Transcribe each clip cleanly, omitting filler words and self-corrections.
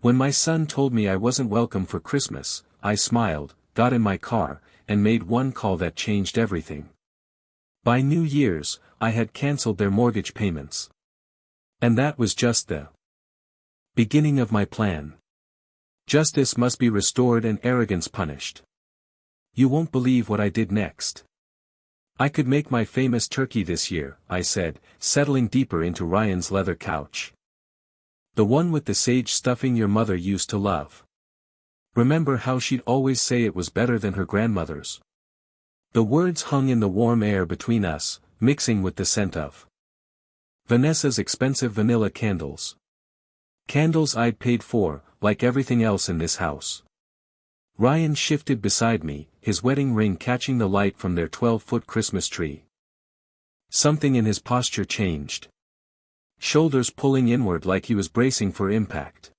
When my son told me I wasn't welcome for Christmas, I smiled, got in my car, and made one call that changed everything. By New Year's, I had canceled their mortgage payments. And that was just the beginning of my plan. Justice must be restored and arrogance punished. You won't believe what I did next. I could make my famous turkey this year, I said, settling deeper into Ryan's leather couch. The one with the sage stuffing your mother used to love. Remember how she'd always say it was better than her grandmother's? The words hung in the warm air between us, mixing with the scent of Vanessa's expensive vanilla candles. Candles I'd paid for, like everything else in this house. Ryan shifted beside me, his wedding ring catching the light from their 12-foot Christmas tree. Something in his posture changed. Shoulders pulling inward like he was bracing for impact.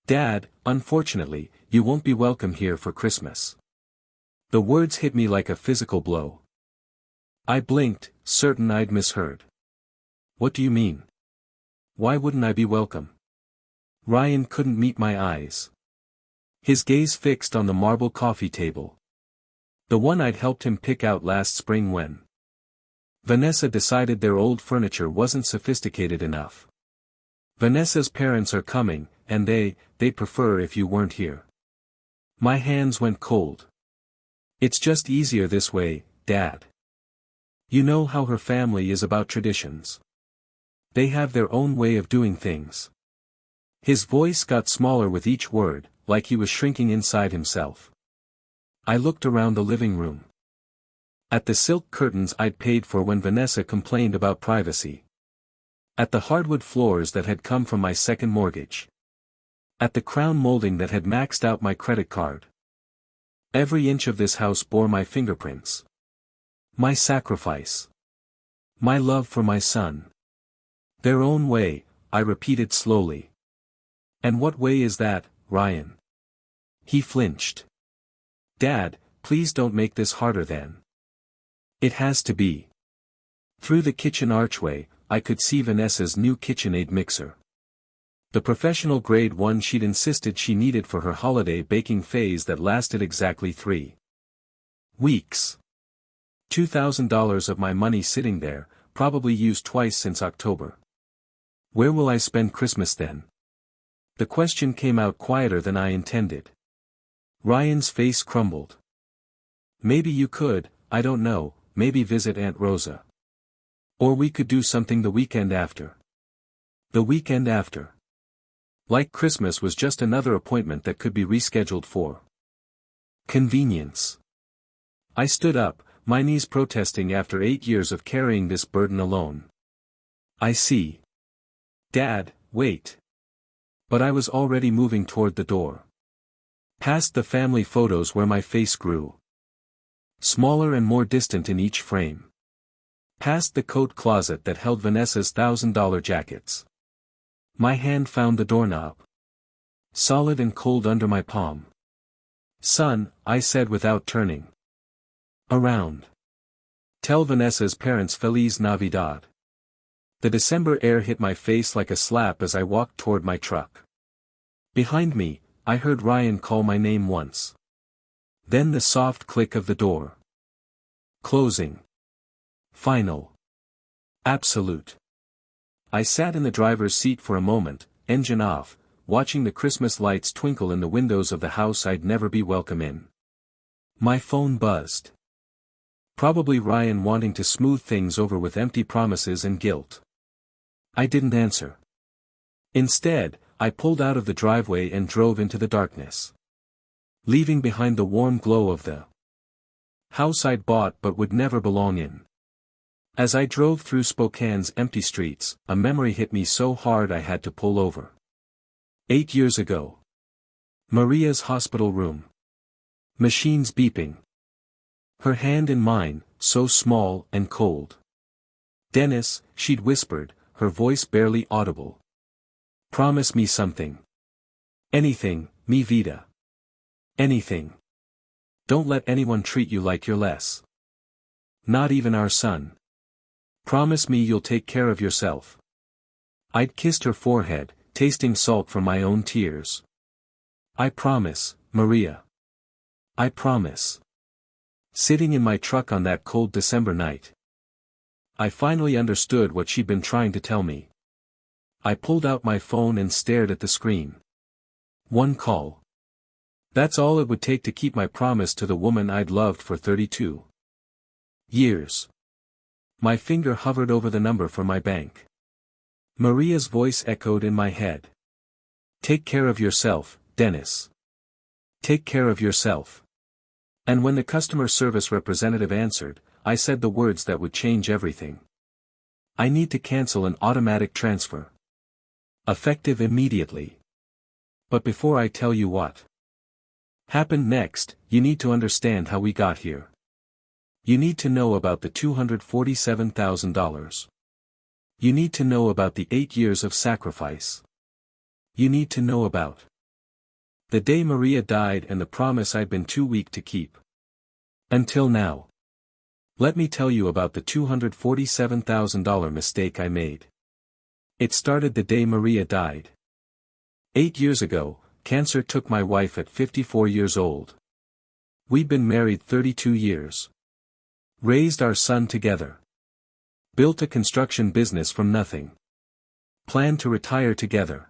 Dad, unfortunately, you won't be welcome here for Christmas. The words hit me like a physical blow. I blinked, certain I'd misheard. What do you mean? Why wouldn't I be welcome? Ryan couldn't meet my eyes. His gaze fixed on the marble coffee table. The one I'd helped him pick out last spring when Vanessa decided their old furniture wasn't sophisticated enough. Vanessa's parents are coming, and they'd prefer if you weren't here. My hands went cold. It's just easier this way, Dad. You know how her family is about traditions. They have their own way of doing things. His voice got smaller with each word, like he was shrinking inside himself. I looked around the living room. At the silk curtains I'd paid for when Vanessa complained about privacy. At the hardwood floors that had come from my second mortgage. At the crown molding that had maxed out my credit card. Every inch of this house bore my fingerprints. My sacrifice. My love for my son. Their own way, I repeated slowly. And what way is that, Ryan? He flinched. Dad, please don't make this harder than it has to be. Through the kitchen archway, I could see Vanessa's new KitchenAid mixer. The professional grade one she'd insisted she needed for her holiday baking phase that lasted exactly 3 weeks. $2,000 of my money sitting there, probably used twice since October. Where will I spend Christmas then? The question came out quieter than I intended. Ryan's face crumbled. Maybe you could, I don't know, maybe visit Aunt Rosa. Or we could do something the weekend after. The weekend after. Like Christmas was just another appointment that could be rescheduled for convenience. I stood up, my knees protesting after 8 years of carrying this burden alone. I see. Dad, wait. But I was already moving toward the door. Past the family photos where my face grew smaller and more distant in each frame. Past the coat closet that held Vanessa's $1,000 jackets. My hand found the doorknob. Solid and cold under my palm. Son, I said without turning around. Tell Vanessa's parents Feliz Navidad. The December air hit my face like a slap as I walked toward my truck. Behind me, I heard Ryan call my name once. Then the soft click of the door. Closing. Final. Absolute. I sat in the driver's seat for a moment, engine off, watching the Christmas lights twinkle in the windows of the house I'd never be welcome in. My phone buzzed. Probably Ryan wanting to smooth things over with empty promises and guilt. I didn't answer. Instead, I pulled out of the driveway and drove into the darkness. Leaving behind the warm glow of the house I'd bought but would never belong in. As I drove through Spokane's empty streets, a memory hit me so hard I had to pull over. 8 years ago. Maria's hospital room. Machines beeping. Her hand in mine, so small and cold. Dennis, she'd whispered, her voice barely audible. Promise me something. Anything, mi vida. Anything. Don't let anyone treat you like you're less. Not even our son. Promise me you'll take care of yourself. I'd kissed her forehead, tasting salt from my own tears. I promise, Maria. I promise. Sitting in my truck on that cold December night, I finally understood what she'd been trying to tell me. I pulled out my phone and stared at the screen. One call. That's all it would take to keep my promise to the woman I'd loved for 32 years. My finger hovered over the number for my bank. Maria's voice echoed in my head. Take care of yourself, Dennis. Take care of yourself. And when the customer service representative answered, I said the words that would change everything. I need to cancel an automatic transfer. Effective immediately. But before I tell you what happened next, you need to understand how we got here. You need to know about the $247,000. You need to know about the 8 years of sacrifice. You need to know about the day Maria died and the promise I'd been too weak to keep. Until now. Let me tell you about the $247,000 mistake I made. It started the day Maria died. 8 years ago, cancer took my wife at 54 years old. We'd been married 32 years. Raised our son together. Built a construction business from nothing. Planned to retire together.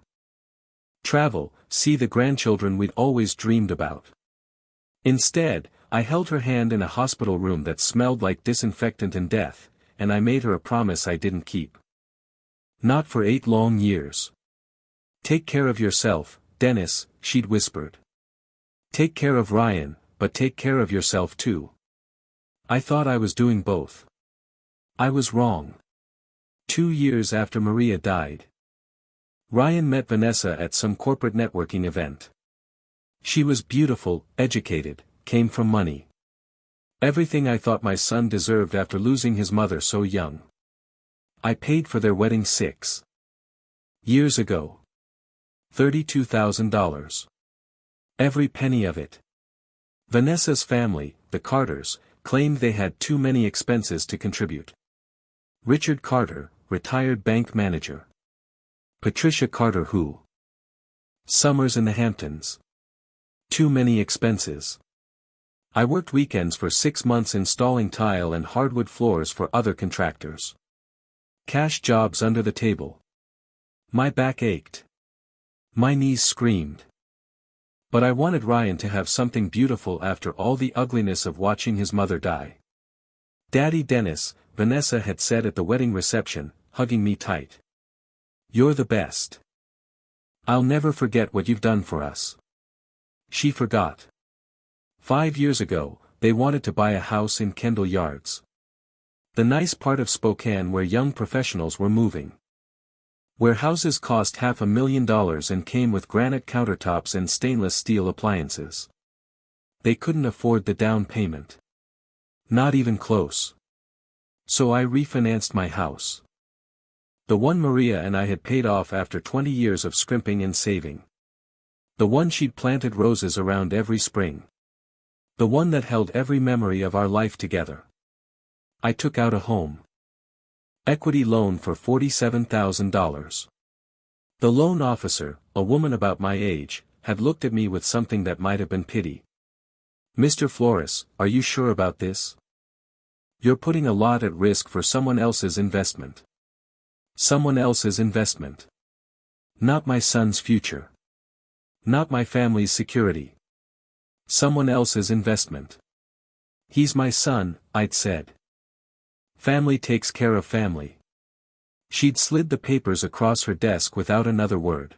Travel, see the grandchildren we'd always dreamed about. Instead, I held her hand in a hospital room that smelled like disinfectant and death, and I made her a promise I didn't keep. Not for 8 long years. Take care of yourself, Dennis, she'd whispered. Take care of Ryan, but take care of yourself too. I thought I was doing both. I was wrong. 2 years after Maria died, Ryan met Vanessa at some corporate networking event. She was beautiful, educated, came from money. Everything I thought my son deserved after losing his mother so young. I paid for their wedding 6 years ago. $32,000. Every penny of it. Vanessa's family, the Carters, claimed they had too many expenses to contribute. Richard Carter, retired bank manager. Patricia Carter who? Summers in the Hamptons. Too many expenses. I worked weekends for 6 months installing tile and hardwood floors for other contractors. Cash jobs under the table. My back ached. My knees screamed. But I wanted Ryan to have something beautiful after all the ugliness of watching his mother die. Daddy Dennis, Vanessa had said at the wedding reception, hugging me tight. You're the best. I'll never forget what you've done for us. She forgot. 5 years ago, they wanted to buy a house in Kendall Yards. The nice part of Spokane where young professionals were moving. Where houses cost $500,000 and came with granite countertops and stainless steel appliances. They couldn't afford the down payment. Not even close. So I refinanced my house. The one Maria and I had paid off after 20 years of scrimping and saving. The one she'd planted roses around every spring. The one that held every memory of our life together. I took out a home equity loan for $47,000. The loan officer, a woman about my age, had looked at me with something that might have been pity. Mr. Flores, are you sure about this? You're putting a lot at risk for someone else's investment. Someone else's investment. Not my son's future. Not my family's security. Someone else's investment. He's my son, I'd said. Family takes care of family. She'd slid the papers across her desk without another word.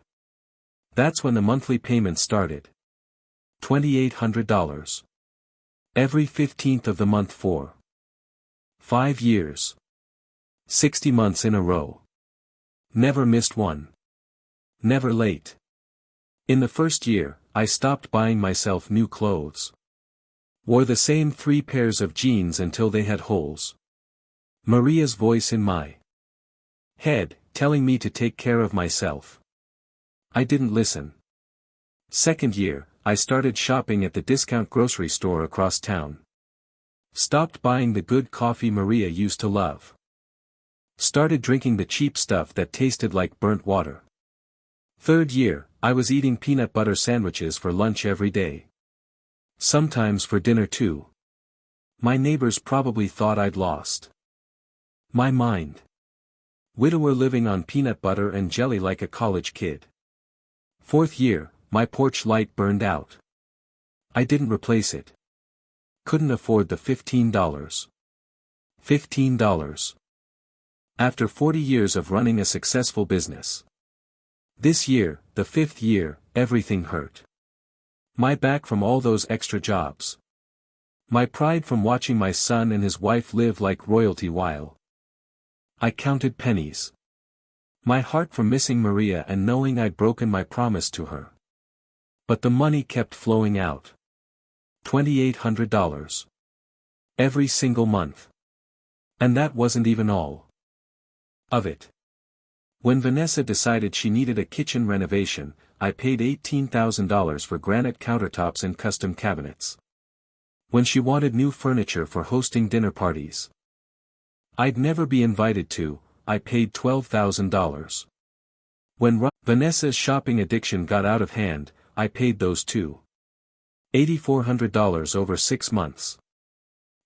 That's when the monthly payment started. $2,800. Every 15th of the month for 5 years. 60 months in a row. Never missed one. Never late. In the first year, I stopped buying myself new clothes. Wore the same 3 pairs of jeans until they had holes. Maria's voice in my head, telling me to take care of myself. I didn't listen. Second year, I started shopping at the discount grocery store across town. Stopped buying the good coffee Maria used to love. Started drinking the cheap stuff that tasted like burnt water. Third year, I was eating peanut butter sandwiches for lunch every day. Sometimes for dinner too. My neighbors probably thought I'd lost my mind. Widower living on peanut butter and jelly like a college kid. Fourth year, my porch light burned out. I didn't replace it. Couldn't afford the $15. $15. After 40 years of running a successful business. This year, the fifth year, everything hurt. My back from all those extra jobs. My pride from watching my son and his wife live like royalty while I counted pennies. My heart from missing Maria and knowing I'd broken my promise to her. But the money kept flowing out. $2,800. Every single month. And that wasn't even all of it. When Vanessa decided she needed a kitchen renovation, I paid $18,000 for granite countertops and custom cabinets. When she wanted new furniture for hosting dinner parties I'd never be invited to, I paid $12,000. When Vanessa's shopping addiction got out of hand, I paid those too. $8,400 over 6 months.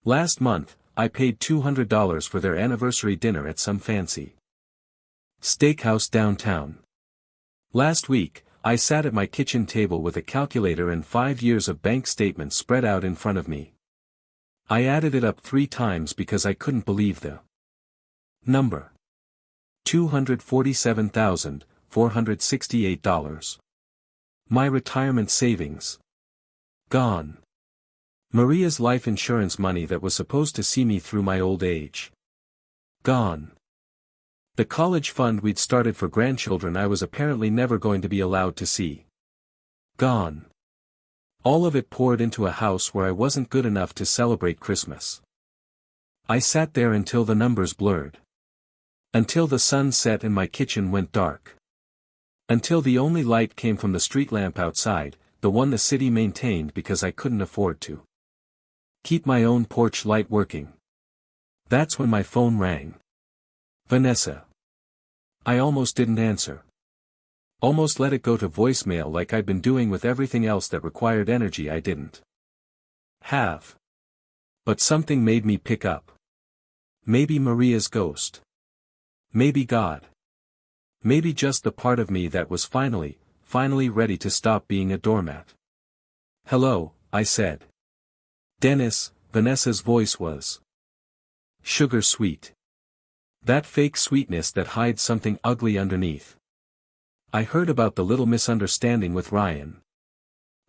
Last month, I paid $200 for their anniversary dinner at some fancy steakhouse downtown. Last week, I sat at my kitchen table with a calculator and 5 years of bank statements spread out in front of me. I added it up 3 times because I couldn't believe the number. $247,468. My retirement savings. Gone. Maria's life insurance money that was supposed to see me through my old age. Gone. The college fund we'd started for grandchildren I was apparently never going to be allowed to see. Gone. All of it poured into a house where I wasn't good enough to celebrate Christmas. I sat there until the numbers blurred. Until the sun set and my kitchen went dark. Until the only light came from the street lamp outside, the one the city maintained because I couldn't afford to keep my own porch light working. That's when my phone rang. Vanessa. I almost didn't answer. Almost let it go to voicemail like I'd been doing with everything else that required energy I didn't have. But something made me pick up. Maybe Maria's ghost. Maybe God. Maybe just the part of me that was finally ready to stop being a doormat. Hello, I said. Dennis, Vanessa's voice was sugar sweet. That fake sweetness that hides something ugly underneath. I heard about the little misunderstanding with Ryan.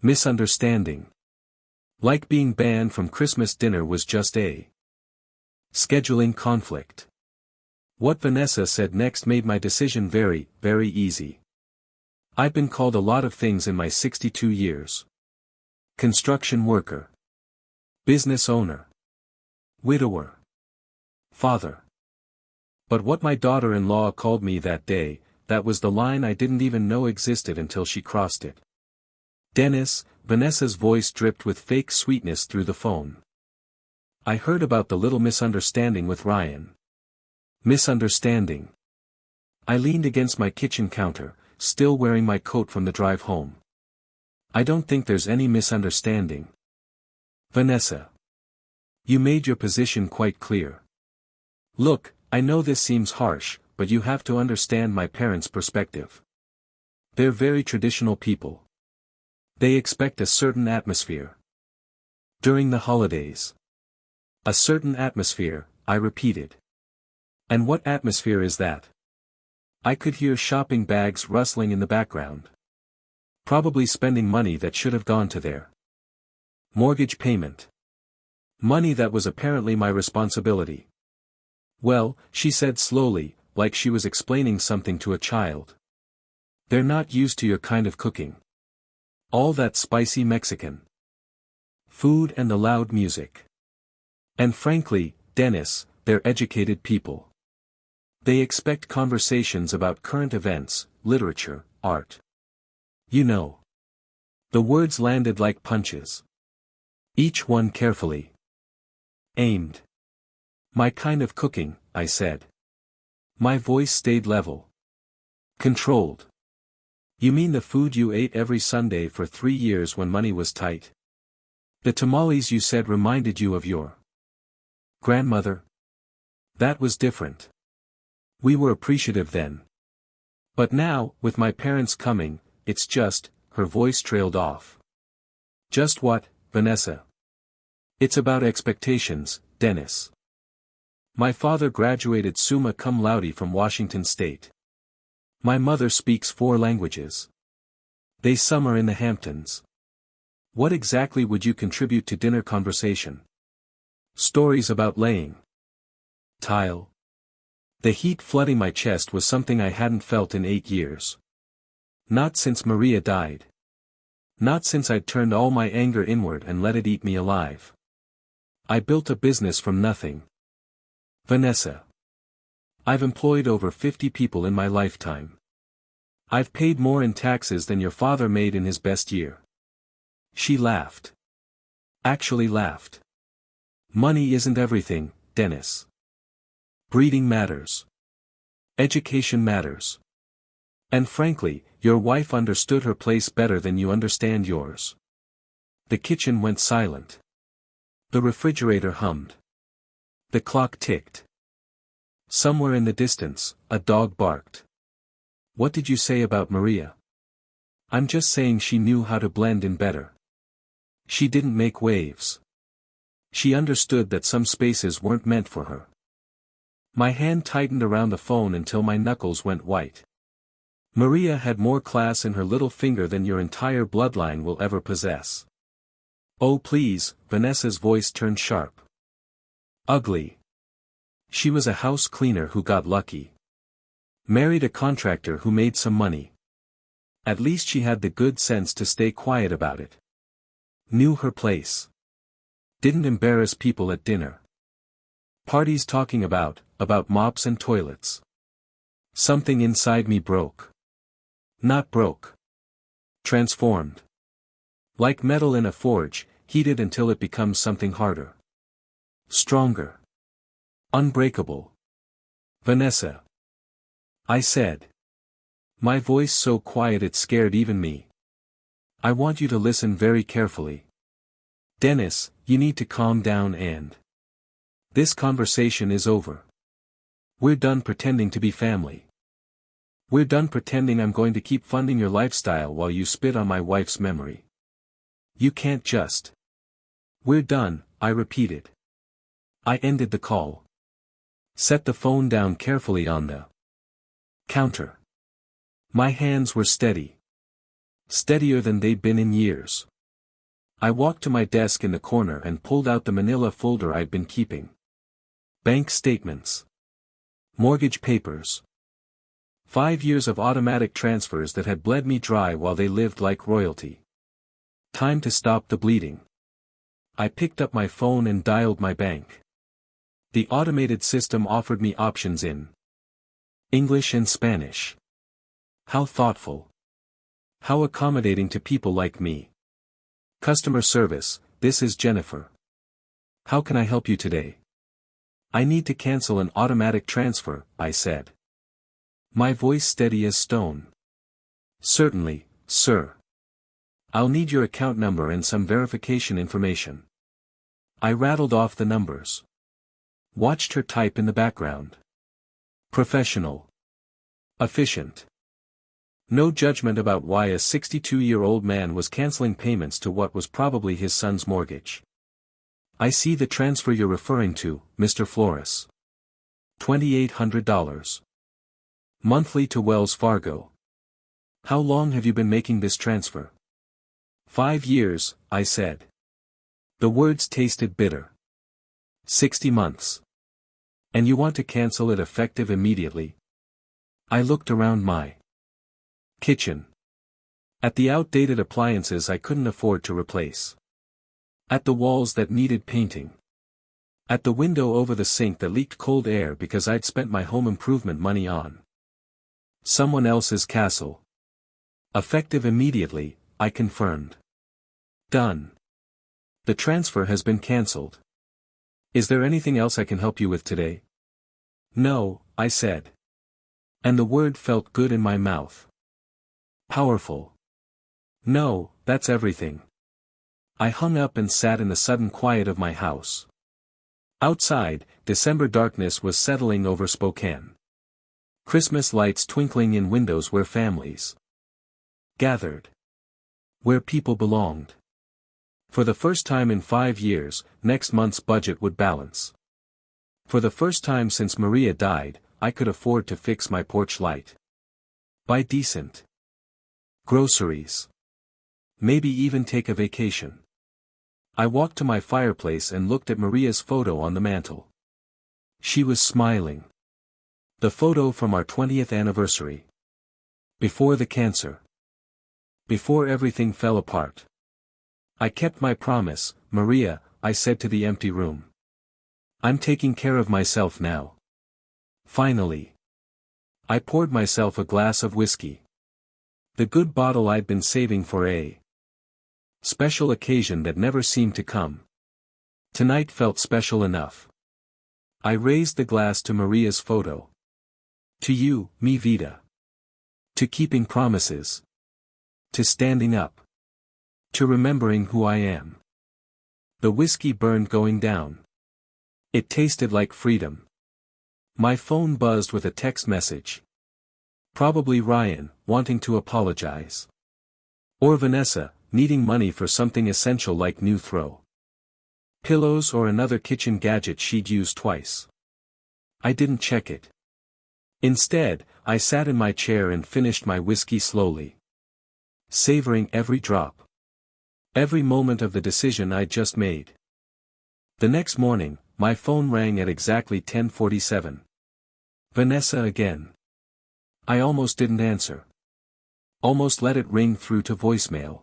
Misunderstanding. Like being banned from Christmas dinner was just a scheduling conflict. What Vanessa said next made my decision very, very easy. I've been called a lot of things in my 62 years. Construction worker. Business owner. Widower. Father. But what my daughter-in-law called me that day, that was the line I didn't even know existed until she crossed it. Dennis, Vanessa's voice dripped with fake sweetness through the phone. I heard about the little misunderstanding with Ryan. Misunderstanding. I leaned against my kitchen counter, still wearing my coat from the drive home. I don't think there's any misunderstanding. Vanessa. You made your position quite clear. Look, I know this seems harsh, but you have to understand my parents' perspective. They're very traditional people. They expect a certain atmosphere. During the holidays. A certain atmosphere, I repeated. And what atmosphere is that? I could hear shopping bags rustling in the background. Probably spending money that should have gone to their mortgage payment. Money that was apparently my responsibility. Well, she said slowly, like she was explaining something to a child. They're not used to your kind of cooking. All that spicy Mexican food and the loud music. And frankly, Dennis, they're educated people. They expect conversations about current events, literature, art. You know. The words landed like punches. Each one carefully aimed. My kind of cooking, I said. My voice stayed level. Controlled. You mean the food you ate every Sunday for 3 years when money was tight? The tamales you said reminded you of your grandmother? That was different. We were appreciative then. But now, with my parents coming, it's just, her voice trailed off. Just what, Vanessa? It's about expectations, Dennis. My father graduated summa cum laude from Washington State. My mother speaks 4 languages. They summer in the Hamptons. What exactly would you contribute to dinner conversation? Stories about laying tile. The heat flooding my chest was something I hadn't felt in 8 years. Not since Maria died. Not since I'd turned all my anger inward and let it eat me alive. I built a business from nothing. Vanessa. I've employed over 50 people in my lifetime. I've paid more in taxes than your father made in his best year. She laughed. Actually laughed. Money isn't everything, Dennis. Breeding matters. Education matters. And frankly, your wife understood her place better than you understand yours. The kitchen went silent. The refrigerator hummed. The clock ticked. Somewhere in the distance, a dog barked. What did you say about Maria? I'm just saying she knew how to blend in better. She didn't make waves. She understood that some spaces weren't meant for her. My hand tightened around the phone until my knuckles went white. Maria had more class in her little finger than your entire bloodline will ever possess. Oh please, Vanessa's voice turned sharp. Ugly. She was a house cleaner who got lucky. Married a contractor who made some money. At least she had the good sense to stay quiet about it. Knew her place. Didn't embarrass people at dinner. Parties talking about mops and toilets. Something inside me broke. Not broke. Transformed. Like metal in a forge, heated until it becomes something harder. Stronger. Unbreakable. Vanessa. I said. My voice so quiet it scared even me. I want you to listen very carefully. Dennis, you need to calm down and. This conversation is over. We're done pretending to be family. We're done pretending I'm going to keep funding your lifestyle while you spit on my wife's memory. You can't just. We're done, I repeated. I ended the call. Set the phone down carefully on the counter. My hands were steady. Steadier than they'd been in years. I walked to my desk in the corner and pulled out the manila folder I'd been keeping. Bank statements. Mortgage papers. 5 years of automatic transfers that had bled me dry while they lived like royalty. Time to stop the bleeding. I picked up my phone and dialed my bank. The automated system offered me options in English and Spanish. How thoughtful. How accommodating to people like me. Customer service, this is Jennifer. How can I help you today? I need to cancel an automatic transfer, I said. My voice steady as stone. Certainly, sir. I'll need your account number and some verification information. I rattled off the numbers. Watched her type in the background. Professional. Efficient. No judgment about why a 62-year-old man was canceling payments to what was probably his son's mortgage. I see the transfer you're referring to, Mr. Flores. $2,800. Monthly to Wells Fargo. How long have you been making this transfer? 5 years, I said. The words tasted bitter. 60 months. And you want to cancel it effective immediately? I looked around my kitchen. At the outdated appliances I couldn't afford to replace. At the walls that needed painting. At the window over the sink that leaked cold air because I'd spent my home improvement money on someone else's castle. Effective immediately, I confirmed. Done. The transfer has been cancelled. Is there anything else I can help you with today? No, I said. And the word felt good in my mouth. Powerful. No, that's everything. I hung up and sat in the sudden quiet of my house. Outside, December darkness was settling over Spokane. Christmas lights twinkling in windows where families gathered. Where people belonged. For the first time in 5 years, next month's budget would balance. For the first time since Maria died, I could afford to fix my porch light. Buy decent groceries. Maybe even take a vacation. I walked to my fireplace and looked at Maria's photo on the mantel. She was smiling. The photo from our 20th anniversary. Before the cancer. Before everything fell apart. I kept my promise, Maria, I said to the empty room. I'm taking care of myself now. Finally. I poured myself a glass of whiskey. The good bottle I'd been saving for a special occasion that never seemed to come. Tonight felt special enough. I raised the glass to Maria's photo. To you, mi vida. To keeping promises. To standing up. To remembering who I am. The whiskey burned going down. It tasted like freedom. My phone buzzed with a text message. Probably Ryan, wanting to apologize. Or Vanessa, needing money for something essential like new throw pillows or another kitchen gadget she'd used twice. I didn't check it. Instead, I sat in my chair and finished my whiskey slowly. Savoring every drop. Every moment of the decision I'd just made. The next morning, my phone rang at exactly 10:47. Vanessa again. I almost didn't answer. Almost let it ring through to voicemail.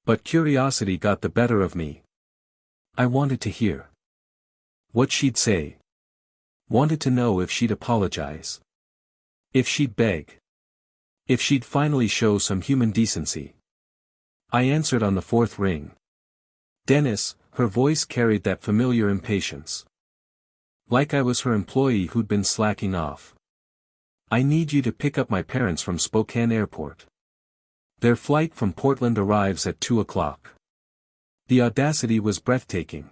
But curiosity got the better of me. I wanted to hear what she'd say. Wanted to know if she'd apologize. If she'd beg. If she'd finally show some human decency. I answered on the fourth ring. Dennis, her voice carried that familiar impatience. Like I was her employee who'd been slacking off. I need you to pick up my parents from Spokane Airport. Their flight from Portland arrives at 2 o'clock. The audacity was breathtaking.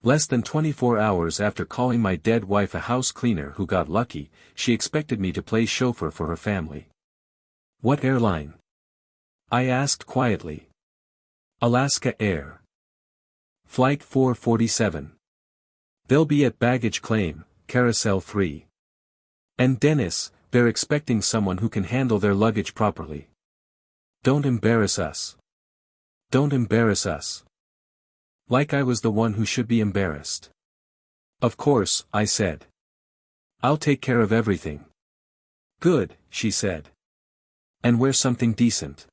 Less than 24 hours after calling my dead wife a house cleaner who got lucky, she expected me to play chauffeur for her family. What airline? I asked quietly. Alaska Air. Flight 447. They'll be at baggage claim, Carousel 3. And Dennis, they're expecting someone who can handle their luggage properly. Don't embarrass us. Don't embarrass us. Like I was the one who should be embarrassed. Of course, I said. I'll take care of everything. Good, she said. And wear something decent.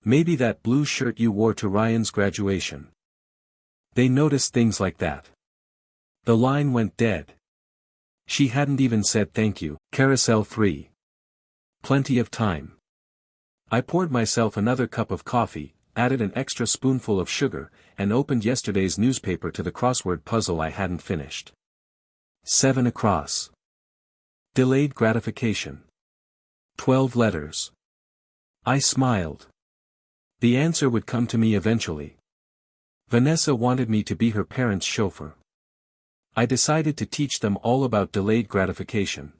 Maybe that blue shirt you wore to Ryan's graduation. They noticed things like that. The line went dead. She hadn't even said thank you. Carousel 3. Plenty of time. I poured myself another cup of coffee, added an extra spoonful of sugar, and opened yesterday's newspaper to the crossword puzzle I hadn't finished. 7 across. Delayed gratification. 12 letters. I smiled. The answer would come to me eventually. Vanessa wanted me to be her parents' chauffeur. I decided to teach them all about delayed gratification.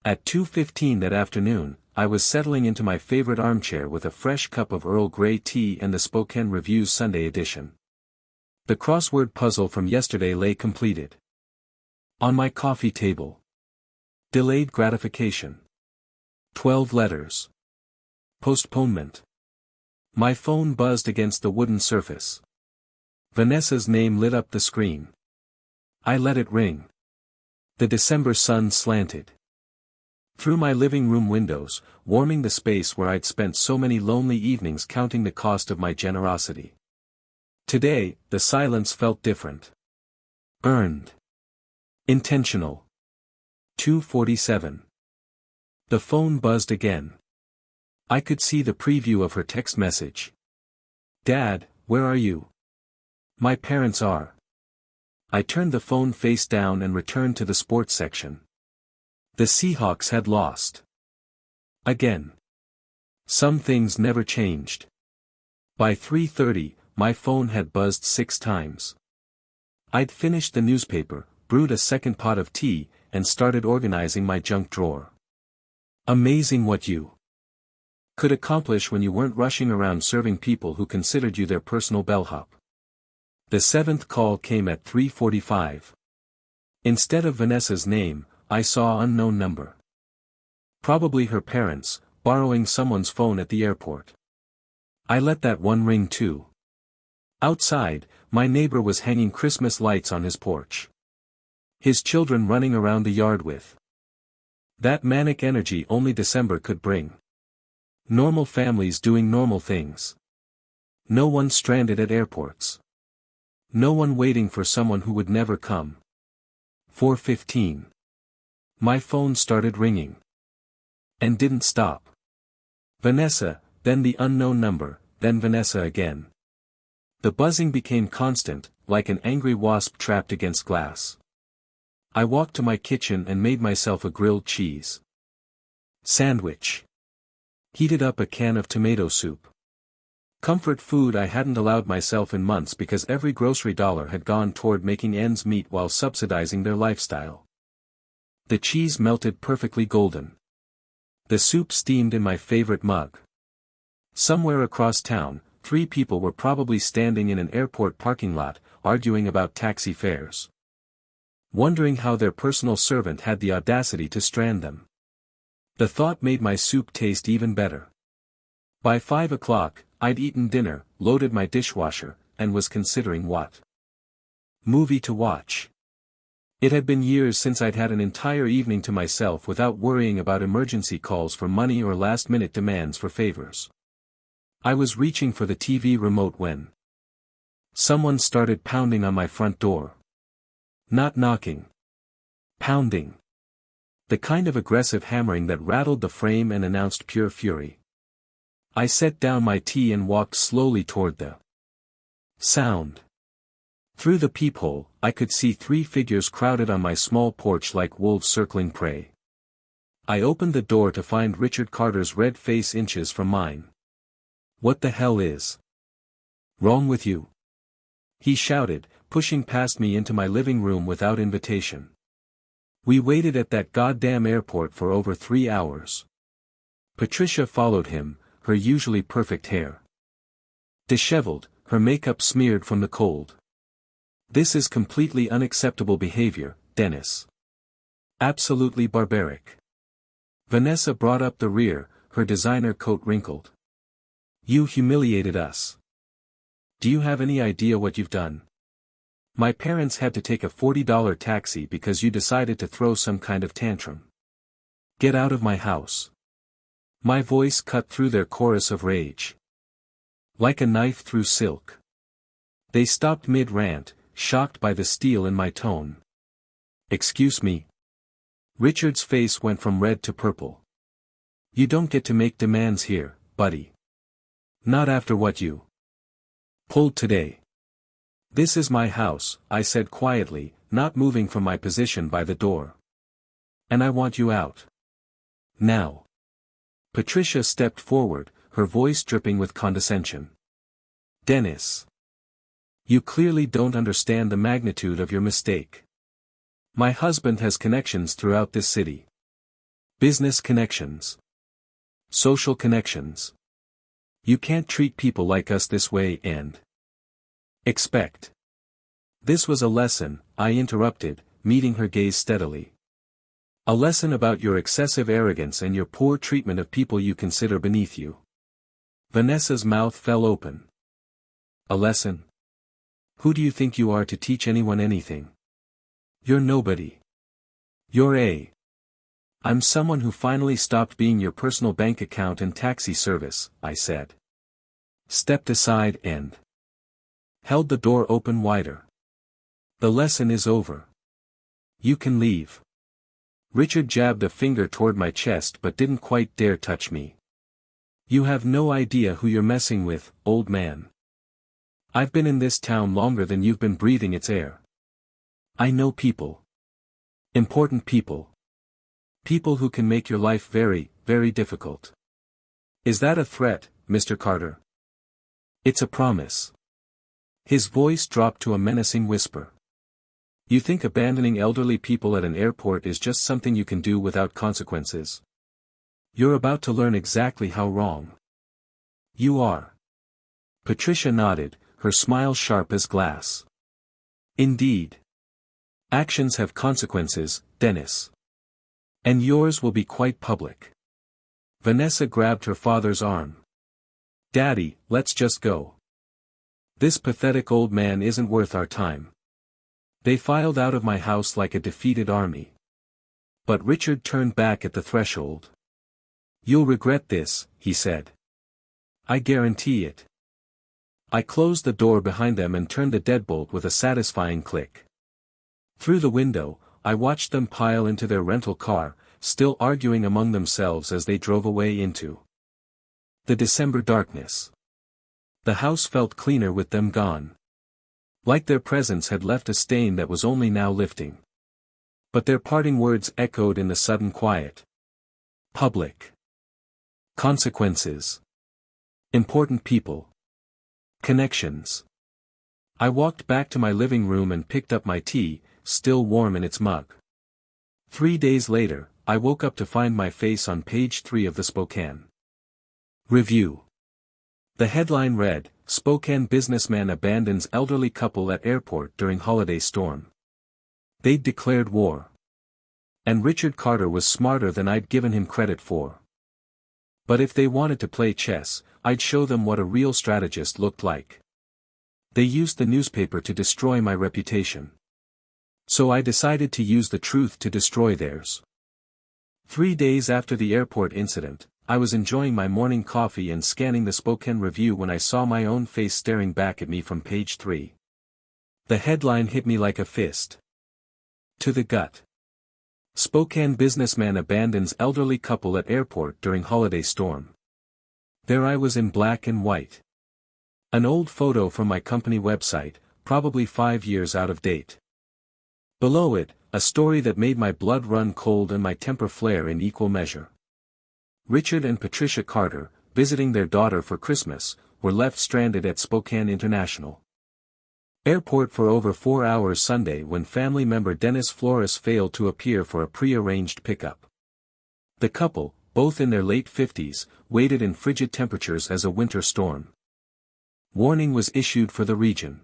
At 2:15 that afternoon, I was settling into my favorite armchair with a fresh cup of Earl Grey tea and the Spokane Review's Sunday edition. The crossword puzzle from yesterday lay completed. On my coffee table. Delayed gratification. 12 letters. Postponement. My phone buzzed against the wooden surface. Vanessa's name lit up the screen. I let it ring. The December sun slanted through my living room windows, warming the space where I'd spent so many lonely evenings counting the cost of my generosity. Today, the silence felt different. Earned. Intentional. 2:47. The phone buzzed again. I could see the preview of her text message. Dad, where are you? My parents are. I turned the phone face down and returned to the sports section. The Seahawks had lost. Again. Some things never changed. By 3:30, my phone had buzzed 6 times. I'd finished the newspaper, brewed a second pot of tea, and started organizing my junk drawer. Amazing what you could accomplish when you weren't rushing around serving people who considered you their personal bellhop. The 7th call came at 3:45. Instead of Vanessa's name, I saw unknown number. Probably her parents, borrowing someone's phone at the airport. I let that one ring too. Outside, my neighbor was hanging Christmas lights on his porch. His children running around the yard with that manic energy only December could bring. Normal families doing normal things. No one stranded at airports. No one waiting for someone who would never come. 4:15. My phone started ringing. And didn't stop. Vanessa, then the unknown number, then Vanessa again. The buzzing became constant, like an angry wasp trapped against glass. I walked to my kitchen and made myself a grilled cheese sandwich. Heated up a can of tomato soup. Comfort food I hadn't allowed myself in months because every grocery dollar had gone toward making ends meet while subsidizing their lifestyle. The cheese melted perfectly golden. The soup steamed in my favorite mug. Somewhere across town, 3 people were probably standing in an airport parking lot, arguing about taxi fares. Wondering how their personal servant had the audacity to strand them. The thought made my soup taste even better. By 5 o'clock, I'd eaten dinner, loaded my dishwasher, and was considering what movie to watch. It had been years since I'd had an entire evening to myself without worrying about emergency calls for money or last-minute demands for favors. I was reaching for the TV remote when someone started pounding on my front door. Not knocking. Pounding. The kind of aggressive hammering that rattled the frame and announced pure fury. I set down my tea and walked slowly toward the sound. Through the peephole, I could see 3 figures crowded on my small porch like wolves circling prey. I opened the door to find Richard Carter's red face inches from mine. "What the hell is wrong with you?" he shouted, pushing past me into my living room without invitation. We waited at that goddamn airport for over 3 hours. Patricia followed him, her usually perfect hair disheveled, her makeup smeared from the cold. "This is completely unacceptable behavior, Dennis. Absolutely barbaric." Vanessa brought up the rear, her designer coat wrinkled. "You humiliated us. Do you have any idea what you've done? My parents had to take a $40 taxi because you decided to throw some kind of tantrum. Get out of my house." My voice cut through their chorus of rage. Like a knife through silk. They stopped mid-rant, shocked by the steel in my tone. "Excuse me?" Richard's face went from red to purple. "You don't get to make demands here, buddy. Not after what you pulled today." "This is my house," I said quietly, not moving from my position by the door. "And I want you out. Now." Patricia stepped forward, her voice dripping with condescension. "Dennis. You clearly don't understand the magnitude of your mistake. My husband has connections throughout this city. Business connections. Social connections. You can't treat people like us this way and expect." "This was a lesson," I interrupted, meeting her gaze steadily. "A lesson about your excessive arrogance and your poor treatment of people you consider beneath you." Vanessa's mouth fell open. "A lesson? Who do you think you are to teach anyone anything? You're nobody. I'm someone who finally stopped being your personal bank account and taxi service," I said. Stepped aside and held the door open wider. "The lesson is over. You can leave." Richard jabbed a finger toward my chest but didn't quite dare touch me. "You have no idea who you're messing with, old man. I've been in this town longer than you've been breathing its air. I know people. Important people. People who can make your life very, very difficult. Is that a threat, Mr. Carter? It's a promise. His voice dropped to a menacing whisper. You think abandoning elderly people at an airport is just something you can do without consequences? You're about to learn exactly how wrong you are. Patricia nodded, her smile sharp as glass. Indeed. Actions have consequences, Dennis. And yours will be quite public. Vanessa grabbed her father's arm. Daddy, let's just go. This pathetic old man isn't worth our time. They filed out of my house like a defeated army. But Richard turned back at the threshold. You'll regret this, he said. I guarantee it. I closed the door behind them and turned the deadbolt with a satisfying click. Through the window, I watched them pile into their rental car, still arguing among themselves as they drove away into the December darkness. The house felt cleaner with them gone. Like their presence had left a stain that was only now lifting. But their parting words echoed in the sudden quiet. Public. Consequences. Important people. Connections. I walked back to my living room and picked up my tea, still warm in its mug. 3 days later, I woke up to find my face on page 3 of the Spokane Review. The headline read, Spokane businessman abandons elderly couple at airport during holiday storm. They'd declared war. And Richard Carter was smarter than I'd given him credit for. But if they wanted to play chess, I'd show them what a real strategist looked like. They used the newspaper to destroy my reputation. So I decided to use the truth to destroy theirs. 3 days after the airport incident, I was enjoying my morning coffee and scanning the Spokane Review when I saw my own face staring back at me from page 3. The headline hit me like a fist to the gut. Spokane businessman abandons elderly couple at airport during holiday storm. There I was in black and white. An old photo from my company website, probably 5 years out of date. Below it, a story that made my blood run cold and my temper flare in equal measure. Richard and Patricia Carter, visiting their daughter for Christmas, were left stranded at Spokane International Airport for over 4 hours Sunday when family member Dennis Flores failed to appear for a pre-arranged pickup. The couple, both in their late 50s, waited in frigid temperatures as a winter storm warning was issued for the region.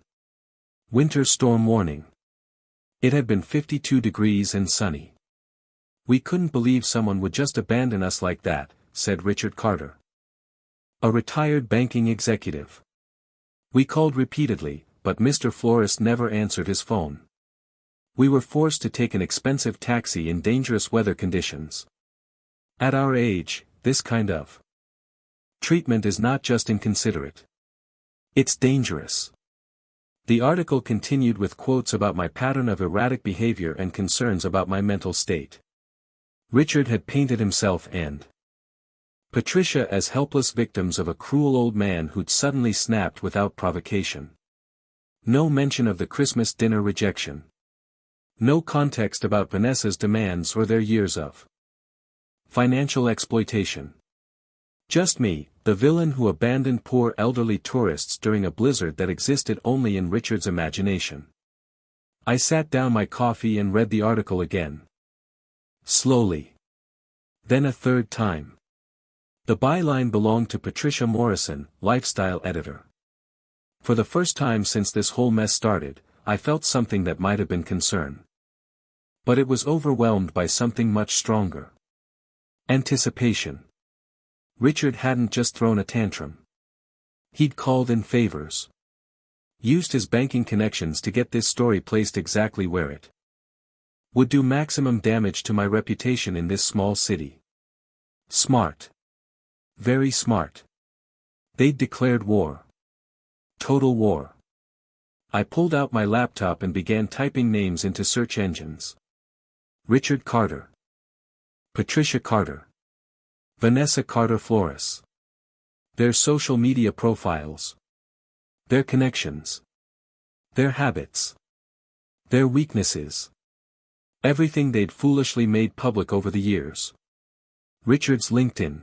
Winter storm warning. It had been 52 degrees and sunny. We couldn't believe someone would just abandon us like that, said Richard Carter, a retired banking executive. We called repeatedly, but Mr. Flores never answered his phone. We were forced to take an expensive taxi in dangerous weather conditions. At our age, this kind of treatment is not just inconsiderate. It's dangerous. The article continued with quotes about my pattern of erratic behavior and concerns about my mental state. Richard had painted himself and Patricia as helpless victims of a cruel old man who'd suddenly snapped without provocation. No mention of the Christmas dinner rejection. No context about Vanessa's demands or their years of financial exploitation. Just me, the villain who abandoned poor elderly tourists during a blizzard that existed only in Richard's imagination. I sat down my coffee and read the article again. Slowly. Then a third time. The byline belonged to Patricia Morrison, lifestyle editor. For the first time since this whole mess started, I felt something that might have been concern. But it was overwhelmed by something much stronger. Anticipation. Richard hadn't just thrown a tantrum. He'd called in favors. Used his banking connections to get this story placed exactly where it would do maximum damage to my reputation in this small city. Smart. Very smart. They'd declared war. Total war. I pulled out my laptop and began typing names into search engines. Richard Carter. Patricia Carter. Vanessa Carter Flores. Their social media profiles. Their connections. Their habits. Their weaknesses. Everything they'd foolishly made public over the years. Richard's LinkedIn.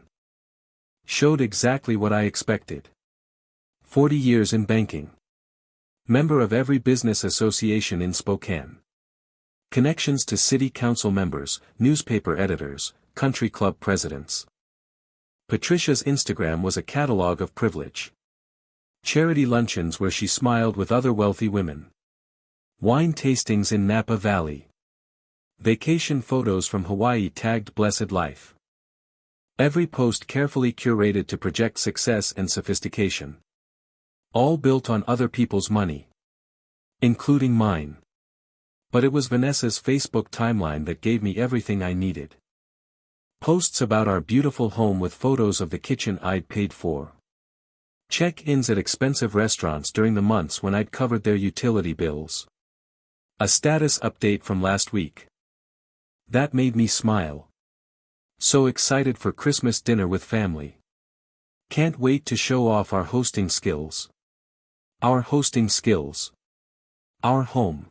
Showed exactly what I expected. 40 years in banking. Member of every business association in Spokane. Connections to city council members, newspaper editors, country club presidents. Patricia's Instagram was a catalog of privilege. Charity luncheons where she smiled with other wealthy women. Wine tastings in Napa Valley. Vacation photos from Hawaii tagged Blessed Life. Every post carefully curated to project success and sophistication. All built on other people's money. Including mine. But it was Vanessa's Facebook timeline that gave me everything I needed. Posts about our beautiful home with photos of the kitchen I'd paid for. Check-ins at expensive restaurants during the months when I'd covered their utility bills. A status update from last week. That made me smile. So excited for Christmas dinner with family. Can't wait to show off our hosting skills. Our hosting skills. Our home.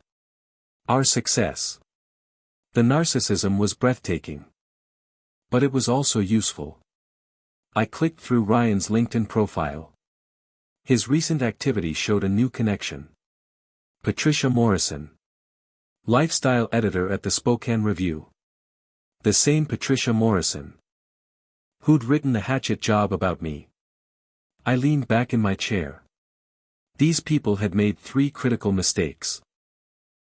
Our success. The narcissism was breathtaking. But it was also useful. I clicked through Ryan's LinkedIn profile. His recent activity showed a new connection. Patricia Morrison. Lifestyle editor at the Spokane Review. The same Patricia Morrison. Who'd written the hatchet job about me. I leaned back in my chair. These people had made 3 critical mistakes.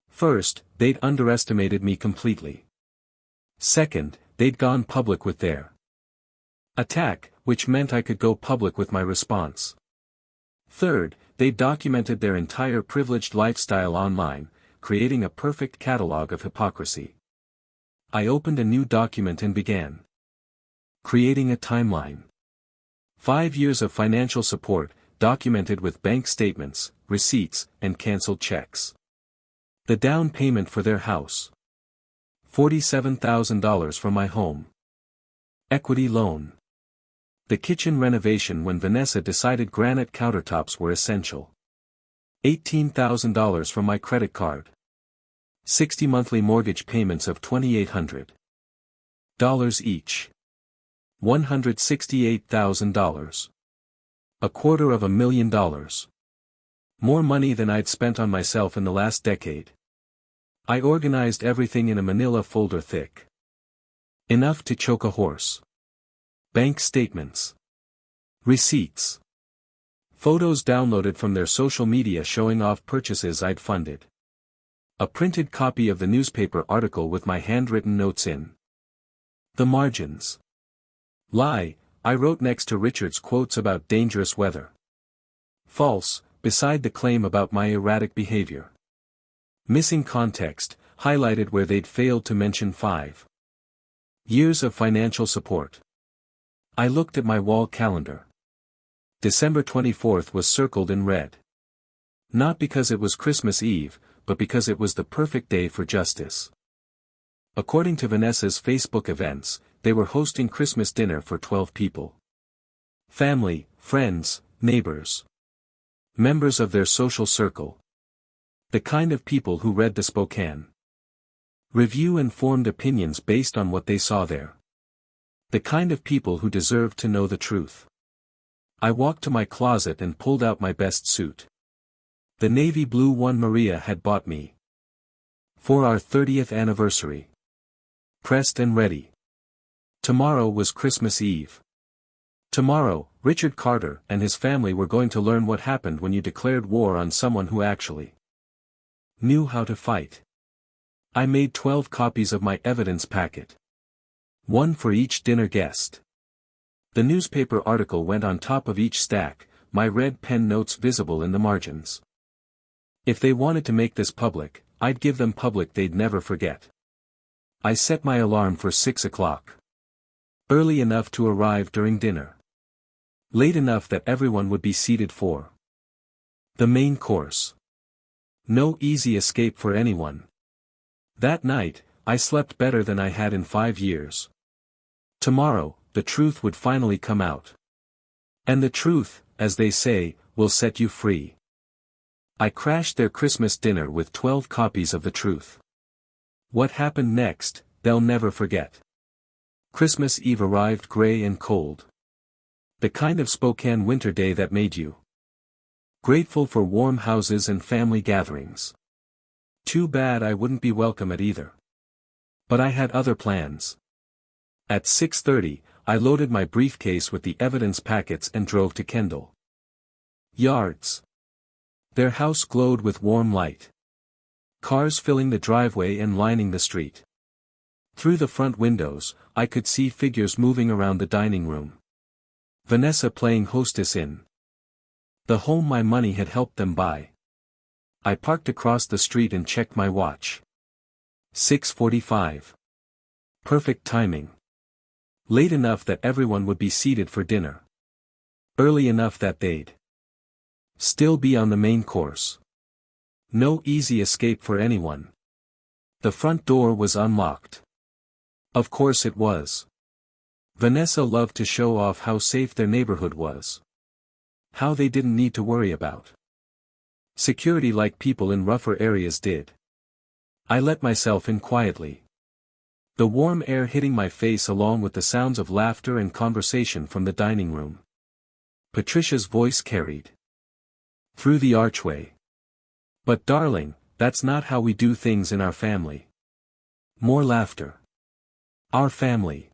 First, they'd underestimated me completely. Second, they'd gone public with their attack, which meant I could go public with my response. Third, they'd documented their entire privileged lifestyle online, creating a perfect catalog of hypocrisy. I opened a new document and began creating a timeline. 5 years of financial support, documented with bank statements, receipts, and canceled checks. The down payment for their house. $47,000 for my home. Equity loan. The kitchen renovation when Vanessa decided granite countertops were essential. $18,000 from my credit card. 60 monthly mortgage payments of $2,800 each. $168,000. $250,000. More money than I'd spent on myself in the last decade. I organized everything in a manila folder thick. Enough to choke a horse. Bank statements. Receipts. Photos downloaded from their social media showing off purchases I'd funded. A printed copy of the newspaper article with my handwritten notes in the margins. Lie, I wrote next to Richard's quotes about dangerous weather. False, beside the claim about my erratic behavior. Missing context, highlighted where they'd failed to mention 5 years of financial support. I looked at my wall calendar. December 24th was circled in red. Not because it was Christmas Eve, but because it was the perfect day for justice. According to Vanessa's Facebook events, they were hosting Christmas dinner for 12 people. Family, friends, neighbors. Members of their social circle. The kind of people who read the Spokane Review and formed opinions based on what they saw there. The kind of people who deserved to know the truth. I walked to my closet and pulled out my best suit. The navy blue one Maria had bought me. For our 30th anniversary. Pressed and ready. Tomorrow was Christmas Eve. Tomorrow, Richard Carter and his family were going to learn what happened when you declared war on someone who actually knew how to fight. I made 12 copies of my evidence packet. One for each dinner guest. The newspaper article went on top of each stack, my red pen notes visible in the margins. If they wanted to make this public, I'd give them public they'd never forget. I set my alarm for 6 o'clock. Early enough to arrive during dinner. Late enough that everyone would be seated for the main course. No easy escape for anyone. That night, I slept better than I had in 5 years. Tomorrow, the truth would finally come out. And the truth, as they say, will set you free. I crashed their Christmas dinner with 12 copies of the truth. What happened next, they'll never forget. Christmas Eve arrived gray and cold. The kind of Spokane winter day that made you grateful for warm houses and family gatherings. Too bad I wouldn't be welcome at either. But I had other plans. At 6:30, I loaded my briefcase with the evidence packets and drove to Kendall Yards. Their house glowed with warm light. Cars filling the driveway and lining the street. Through the front windows, I could see figures moving around the dining room. Vanessa playing hostess in the home my money had helped them buy. I parked across the street and checked my watch. 6:45. Perfect timing. Late enough that everyone would be seated for dinner. Early enough that they'd still be on the main course. No easy escape for anyone. The front door was unlocked. Of course it was. Vanessa loved to show off how safe their neighborhood was. How they didn't need to worry about security like people in rougher areas did. I let myself in quietly. The warm air hitting my face along with the sounds of laughter and conversation from the dining room. Patricia's voice carried through the archway. But darling, that's not how we do things in our family. More laughter. Our family.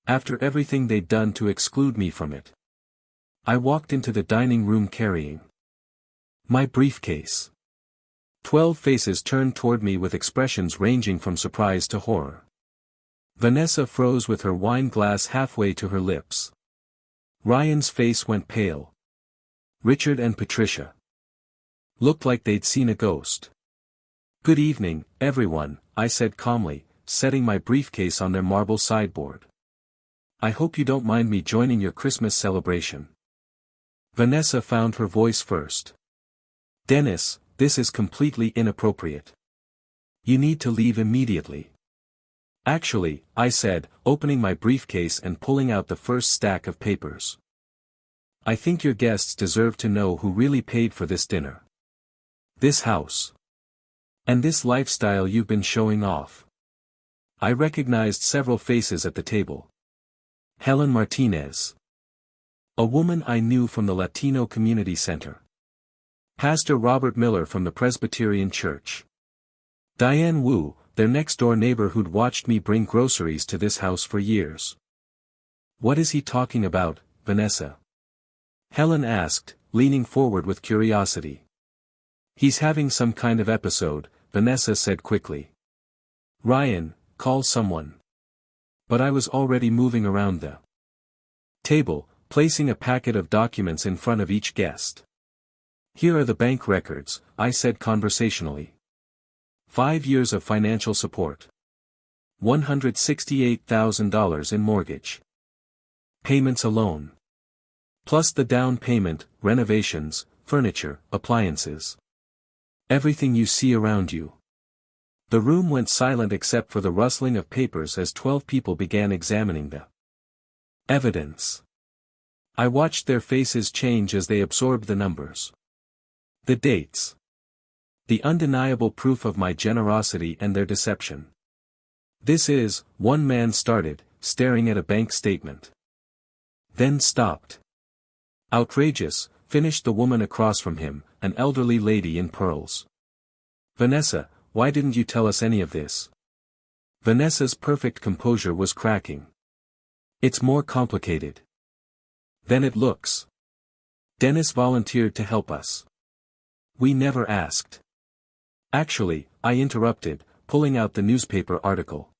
After everything they'd done to exclude me from it. I walked into the dining room carrying my briefcase. 12 faces turned toward me with expressions ranging from surprise to horror. Vanessa froze with her wine glass halfway to her lips. Ryan's face went pale. Richard and Patricia looked like they'd seen a ghost. "Good evening, everyone," I said calmly, setting my briefcase on their marble sideboard. "I hope you don't mind me joining your Christmas celebration." Vanessa found her voice first. "Dennis, this is completely inappropriate. You need to leave immediately." "Actually," I said, opening my briefcase and pulling out the first stack of papers. "I think your guests deserve to know who really paid for this dinner. This house. And this lifestyle you've been showing off." I recognized several faces at the table. Helen Martinez. A woman I knew from the Latino Community Center. Pastor Robert Miller from the Presbyterian Church. Diane Wu, their next-door neighbor who'd watched me bring groceries to this house for years. "What is he talking about, Vanessa?" Helen asked, leaning forward with curiosity. "He's having some kind of episode," Vanessa said quickly. "Ryan, call someone." But I was already moving around the table, placing a packet of documents in front of each guest. "Here are the bank records," I said conversationally. 5 years of financial support. $168,000 in mortgage payments alone. Plus the down payment, renovations, furniture, appliances. Everything you see around you. The room went silent except for the rustling of papers as 12 people began examining the evidence. I watched their faces change as they absorbed the numbers. The dates. The undeniable proof of my generosity and their deception. "This is," one man started, staring at a bank statement. Then stopped. "Outrageous," finished the woman across from him, an elderly lady in pearls. "Vanessa, why didn't you tell us any of this?" Vanessa's perfect composure was cracking. "It's more complicated than it looks. Dennis volunteered to help us. We never asked." "Actually," I interrupted, pulling out the newspaper article.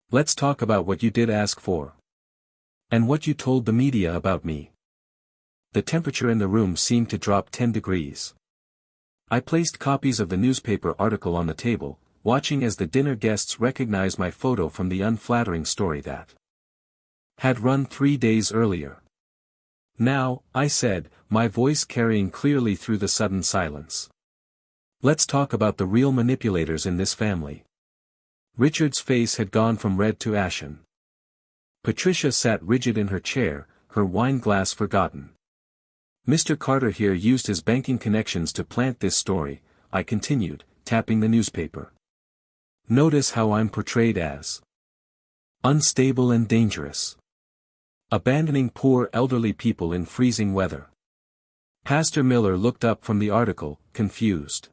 "Let's talk about what you did ask for. And what you told the media about me." The temperature in the room seemed to drop 10 degrees. I placed copies of the newspaper article on the table, watching as the dinner guests recognized my photo from the unflattering story that had run 3 days earlier. "Now," I said, my voice carrying clearly through the sudden silence. "Let's talk about the real manipulators in this family." Richard's face had gone from red to ashen. Patricia sat rigid in her chair, her wine glass forgotten. "Mr. Carter here used his banking connections to plant this story," I continued, tapping the newspaper. "Notice how I'm portrayed as unstable and dangerous. Abandoning poor elderly people in freezing weather. Pastor Miller looked up from the article, confused.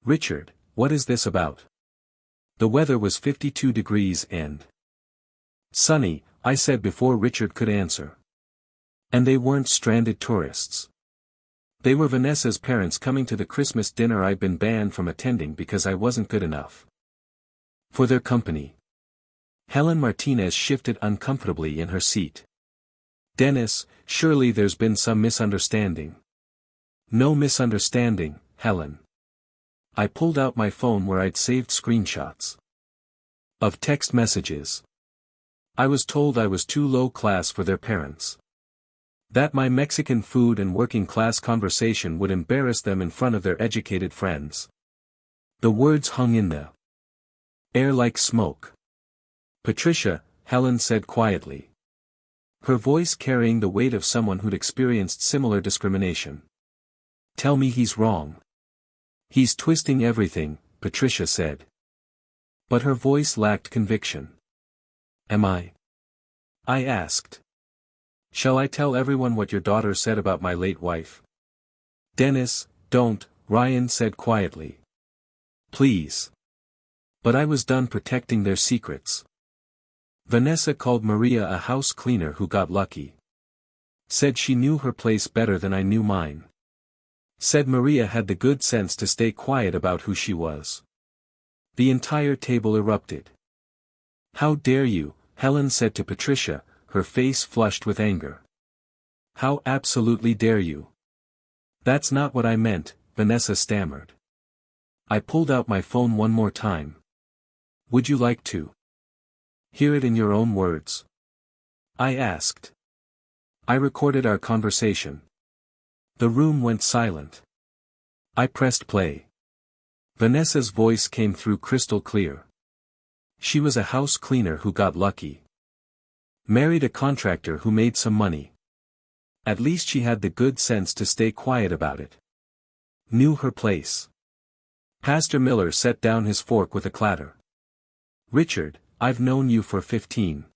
Richard, what is this about? The weather was 52 degrees and sunny, I said before Richard could answer. And they weren't stranded tourists. They were Vanessa's parents coming to the Christmas dinner I'd been banned from attending because I wasn't good enough for their company. Helen Martinez shifted uncomfortably in her seat. Dennis, surely there's been some misunderstanding. No misunderstanding, Helen. I pulled out my phone where I'd saved screenshots of text messages. I was told I was too low class for their parents. That my Mexican food and working class conversation would embarrass them in front of their educated friends. The words hung in the air like smoke. Patricia, Helen said quietly. Her voice carrying the weight of someone who'd experienced similar discrimination. Tell me he's wrong. He's twisting everything, Patricia said. But her voice lacked conviction. Am I? I asked. Shall I tell everyone what your daughter said about my late wife? Dennis, don't, Ryan said quietly. Please. But I was done protecting their secrets. Vanessa called Maria a house cleaner who got lucky. Said she knew her place better than I knew mine. Said Maria had the good sense to stay quiet about who she was. The entire table erupted. How dare you, Helen said to Patricia, her face flushed with anger. How absolutely dare you? That's not what I meant, Vanessa stammered. I pulled out my phone one more time. Would you like to hear it in your own words? I asked. I recorded our conversation. The room went silent. I pressed play. Vanessa's voice came through crystal clear. She was a house cleaner who got lucky. Married a contractor who made some money. At least she had the good sense to stay quiet about it. Knew her place. Pastor Miller set down his fork with a clatter. Richard, I've known you for 15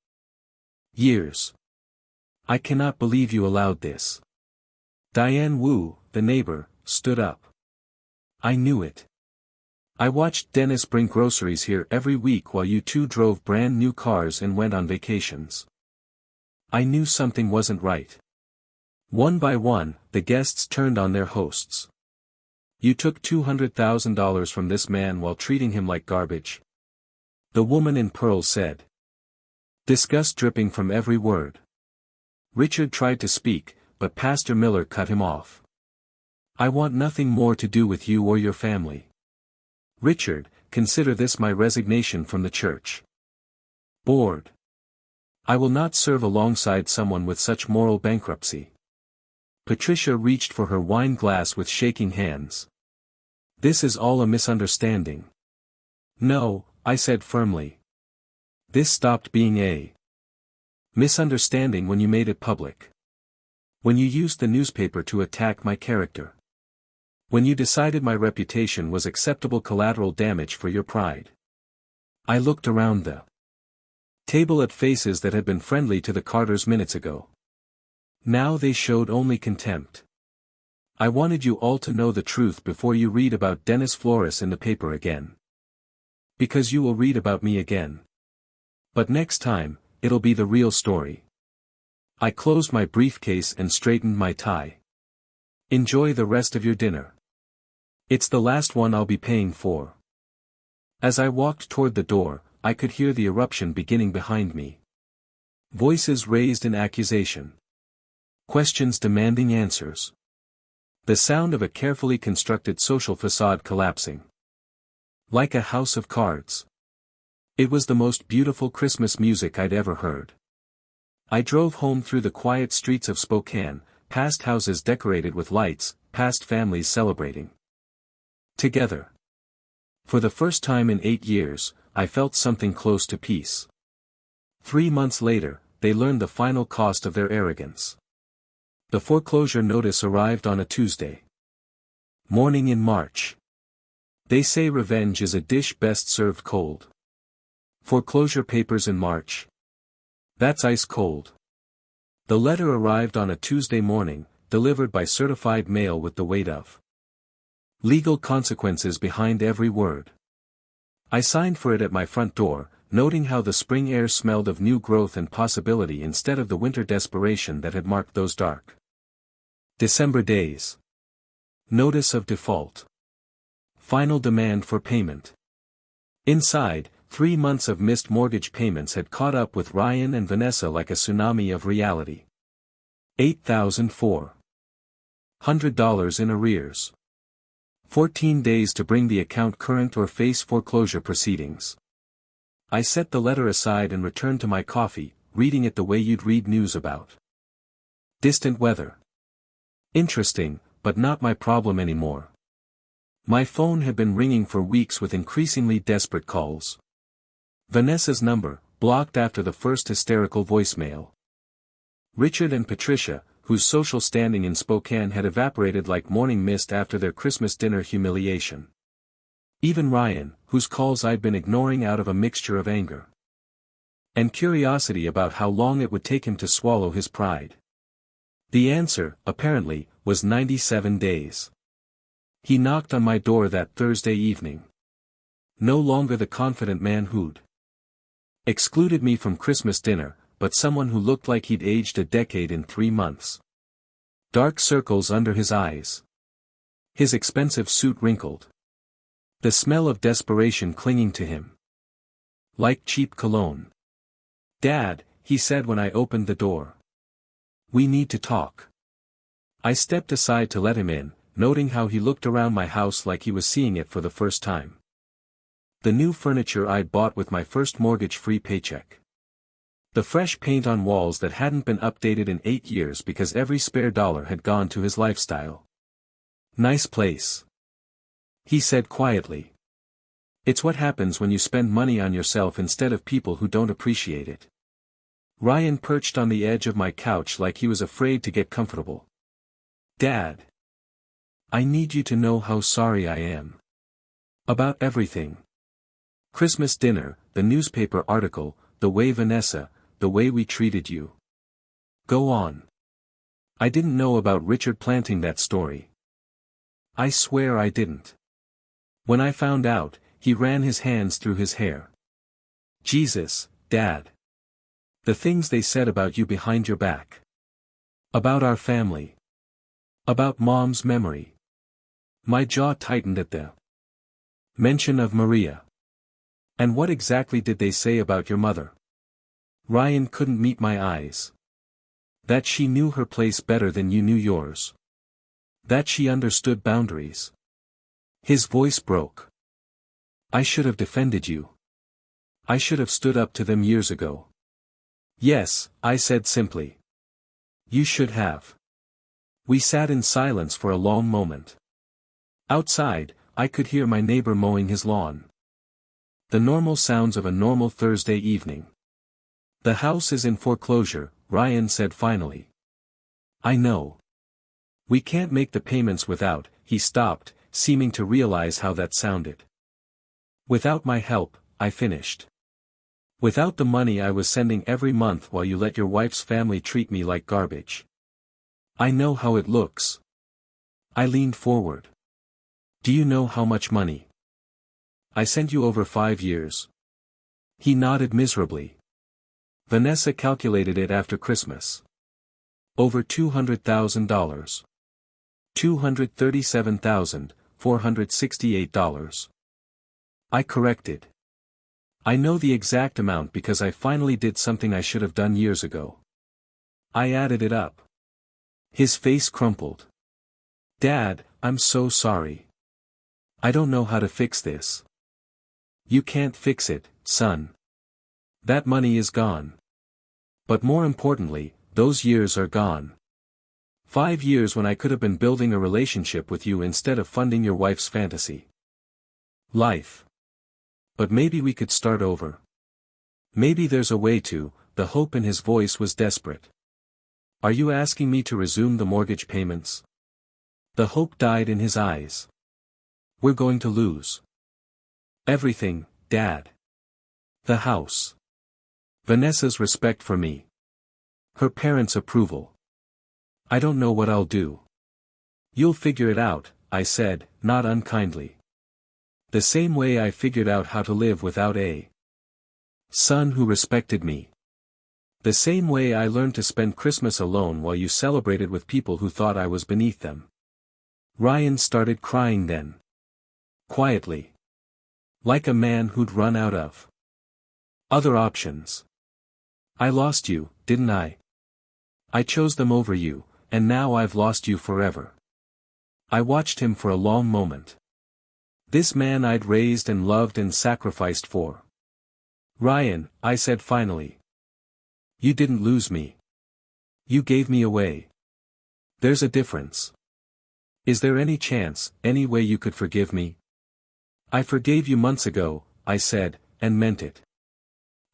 years. I cannot believe you allowed this. Diane Wu, the neighbor, stood up. I knew it. I watched Dennis bring groceries here every week while you two drove brand new cars and went on vacations. I knew something wasn't right. One by one, the guests turned on their hosts. You took $200,000 from this man while treating him like garbage. The woman in pearls said. Disgust dripping from every word. Richard tried to speak, but Pastor Miller cut him off. I want nothing more to do with you or your family. Richard, consider this my resignation from the church. Board. I will not serve alongside someone with such moral bankruptcy. Patricia reached for her wine glass with shaking hands. This is all a misunderstanding. No, I said firmly. This stopped being a misunderstanding when you made it public. When you used the newspaper to attack my character. When you decided my reputation was acceptable collateral damage for your pride. I looked around the table at faces that had been friendly to the Carters minutes ago. Now they showed only contempt. I wanted you all to know the truth before you read about Dennis Flores in the paper again. Because you will read about me again. But next time, it'll be the real story. I closed my briefcase and straightened my tie. Enjoy the rest of your dinner. It's the last one I'll be paying for. As I walked toward the door, I could hear the eruption beginning behind me. Voices raised in accusation. Questions demanding answers. The sound of a carefully constructed social facade collapsing. Like a house of cards. It was the most beautiful Christmas music I'd ever heard. I drove home through the quiet streets of Spokane, past houses decorated with lights, past families celebrating together. For the first time in 8 years, I felt something close to peace. 3 months later, they learned the final cost of their arrogance. The foreclosure notice arrived on a Tuesday morning in March. They say revenge is a dish best served cold. Foreclosure papers in March. That's ice cold. The letter arrived on a Tuesday morning, delivered by certified mail with the weight of legal consequences behind every word. I signed for it at my front door, noting how the spring air smelled of new growth and possibility instead of the winter desperation that had marked those dark December days. Notice of default. Final demand for payment. Inside, 3 months of missed mortgage payments had caught up with Ryan and Vanessa like a tsunami of reality. $8,400 in arrears. 14 days to bring the account current or face foreclosure proceedings. I set the letter aside and returned to my coffee, reading it the way you'd read news about distant weather. Interesting, but not my problem anymore. My phone had been ringing for weeks with increasingly desperate calls. Vanessa's number, blocked after the first hysterical voicemail. Richard and Patricia, whose social standing in Spokane had evaporated like morning mist after their Christmas dinner humiliation. Even Ryan, whose calls I'd been ignoring out of a mixture of anger and curiosity about how long it would take him to swallow his pride. The answer, apparently, was 97 days. He knocked on my door that Thursday evening. No longer the confident man who'd excluded me from Christmas dinner, but someone who looked like he'd aged a decade in 3 months. Dark circles under his eyes. His expensive suit wrinkled. The smell of desperation clinging to him. Like cheap cologne. "Dad," he said when I opened the door. "We need to talk." I stepped aside to let him in, noting how he looked around my house like he was seeing it for the first time. The new furniture I'd bought with my first mortgage-free paycheck. The fresh paint on walls that hadn't been updated in 8 years because every spare dollar had gone to his lifestyle. "Nice place," he said quietly. "It's what happens when you spend money on yourself instead of people who don't appreciate it." Ryan perched on the edge of my couch like he was afraid to get comfortable. "Dad, I need you to know how sorry I am. About everything. Christmas dinner, the newspaper article, the way Vanessa, the way we treated you." "Go on." "I didn't know about Richard planting that story. I swear I didn't. When I found out, he ran his hands through his hair. Jesus, Dad. The things they said about you behind your back. About our family. About Mom's memory." My jaw tightened at the mention of Maria. "And what exactly did they say about your mother?" Ryan couldn't meet my eyes. "That she knew her place better than you knew yours. That she understood boundaries." His voice broke. "I should have defended you. I should have stood up to them years ago." "Yes," I said simply. "You should have." We sat in silence for a long moment. Outside, I could hear my neighbor mowing his lawn. The normal sounds of a normal Thursday evening. "The house is in foreclosure," Ryan said finally. "I know. We can't make the payments without," he stopped, seeming to realize how that sounded. "Without my help," I finished. "Without the money I was sending every month while you let your wife's family treat me like garbage. I know how it looks." I leaned forward. "Do you know how much money I sent you over 5 years?" He nodded miserably. Vanessa calculated it after Christmas. "Over $200,000. $237,468. I corrected. "I know the exact amount because I finally did something I should have done years ago. I added it up." His face crumpled. "Dad, I'm so sorry. I don't know how to fix this." "You can't fix it, son. That money is gone. But more importantly, those years are gone. 5 years when I could have been building a relationship with you instead of funding your wife's fantasy life. But maybe we could start over. Maybe there's a way to." The hope in his voice was desperate. "Are you asking me to resume the mortgage payments?" The hope died in his eyes. "We're going to lose everything, Dad. The house. Vanessa's respect for me. Her parents' approval. I don't know what I'll do. You'll figure it out, I said, not unkindly. The same way I figured out how to live without a son who respected me. The same way I learned to spend Christmas alone while you celebrated with people who thought I was beneath them. Ryan started crying then. Quietly. Like a man who'd run out of other options. I lost you, didn't I? I chose them over you, and now I've lost you forever. I watched him for a long moment. This man I'd raised and loved and sacrificed for. Ryan, I said finally. You didn't lose me. You gave me away. There's a difference. Is there any chance, any way you could forgive me? I forgave you months ago, I said, and meant it.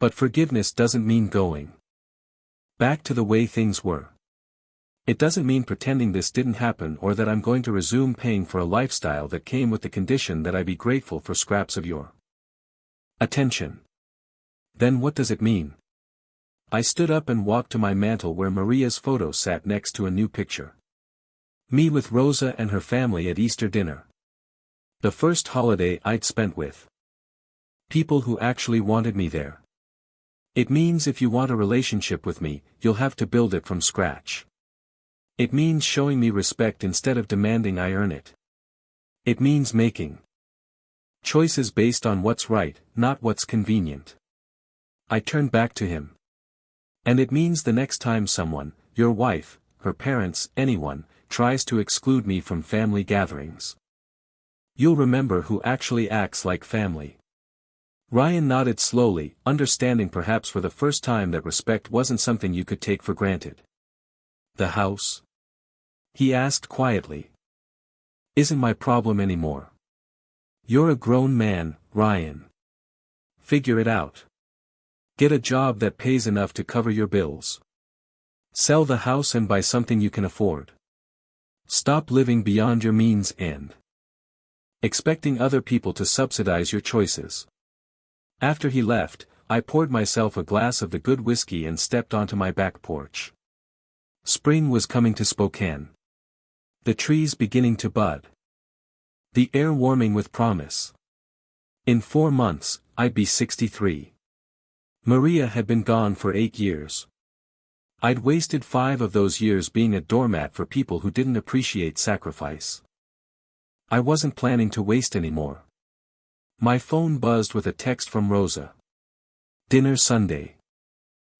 But forgiveness doesn't mean going back to the way things were. It doesn't mean pretending this didn't happen or that I'm going to resume paying for a lifestyle that came with the condition that I be grateful for scraps of your attention. Then what does it mean? I stood up and walked to my mantel where Maria's photo sat next to a new picture. Me with Rosa and her family at Easter dinner. The first holiday I'd spent with people who actually wanted me there. It means if you want a relationship with me, you'll have to build it from scratch. It means showing me respect instead of demanding I earn it. It means making choices based on what's right, not what's convenient. I turned back to him. And it means the next time someone, your wife, her parents, anyone, tries to exclude me from family gatherings, you'll remember who actually acts like family. Ryan nodded slowly, understanding perhaps for the first time that respect wasn't something you could take for granted. The house? He asked quietly. Isn't my problem anymore. You're a grown man, Ryan. Figure it out. Get a job that pays enough to cover your bills. Sell the house and buy something you can afford. Stop living beyond your means and expecting other people to subsidize your choices. After he left, I poured myself a glass of the good whiskey and stepped onto my back porch. Spring was coming to Spokane. The trees beginning to bud. The air warming with promise. In 4 months, I'd be 63. Maria had been gone for 8 years. I'd wasted 5 of those years being a doormat for people who didn't appreciate sacrifice. I wasn't planning to waste any more. My phone buzzed with a text from Rosa. Dinner Sunday.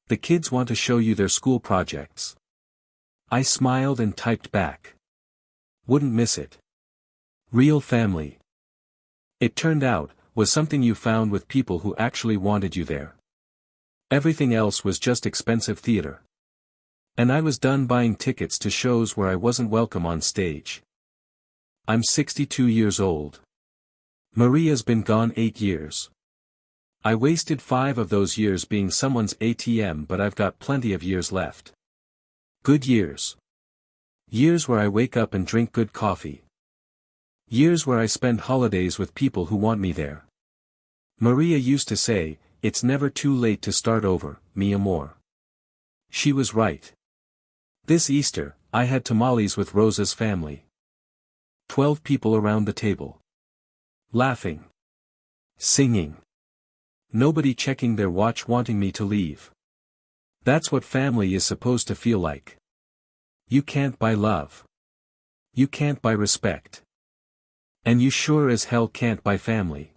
The kids want to show you their school projects. I smiled and typed back. Wouldn't miss it. Real family. It turned out, was something you found with people who actually wanted you there. Everything else was just expensive theater. And I was done buying tickets to shows where I wasn't welcome on stage. I'm 62 years old. Maria's been gone 8 years. I wasted 5 of those years being someone's ATM, but I've got plenty of years left. Good years. Years where I wake up and drink good coffee. Years where I spend holidays with people who want me there. Maria used to say, it's never too late to start over, mi amor. She was right. This Easter, I had tamales with Rosa's family. 12 people around the table. Laughing. Singing. Nobody checking their watch wanting me to leave. That's what family is supposed to feel like. You can't buy love. You can't buy respect. And you sure as hell can't buy family.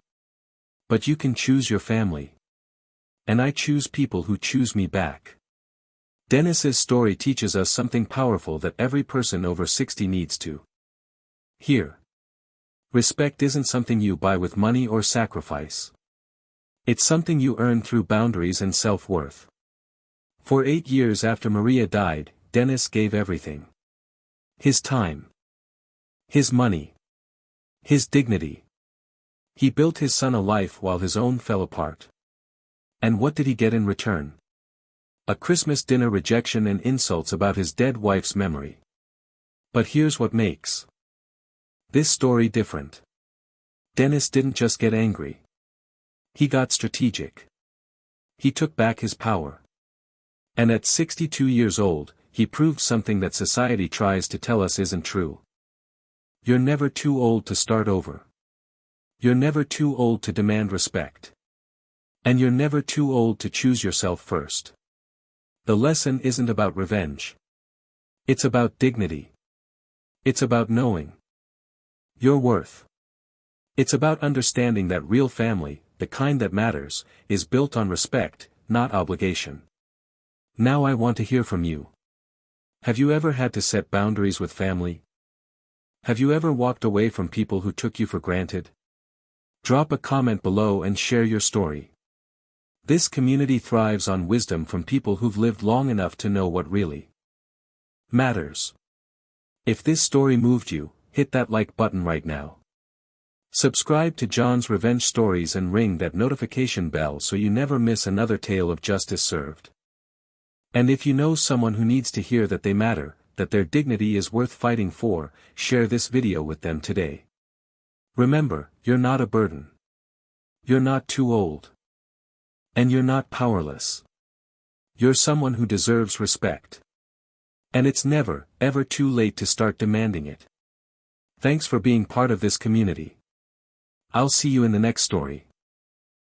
But you can choose your family. And I choose people who choose me back. Dennis's story teaches us something powerful that every person over 60 needs to hear. Respect isn't something you buy with money or sacrifice. It's something you earn through boundaries and self-worth. For 8 years after Maria died, Dennis gave everything. His time. His money. His dignity. He built his son a life while his own fell apart. And what did he get in return? A Christmas dinner rejection and insults about his dead wife's memory. But here's what makes this story different. Dennis didn't just get angry. He got strategic. He took back his power. And at 62 years old, he proved something that society tries to tell us isn't true. You're never too old to start over. You're never too old to demand respect. And you're never too old to choose yourself first. The lesson isn't about revenge. It's about dignity. It's about knowing your worth. It's about understanding that real family, the kind that matters, is built on respect, not obligation. Now I want to hear from you. Have you ever had to set boundaries with family? Have you ever walked away from people who took you for granted? Drop a comment below and share your story. This community thrives on wisdom from people who've lived long enough to know what really matters. If this story moved you, hit that like button right now. Subscribe to John's Revenge Stories and ring that notification bell so you never miss another tale of justice served. And if you know someone who needs to hear that they matter, that their dignity is worth fighting for, share this video with them today. Remember, you're not a burden. You're not too old. And you're not powerless. You're someone who deserves respect. And it's never, ever too late to start demanding it. Thanks for being part of this community. I'll see you in the next story.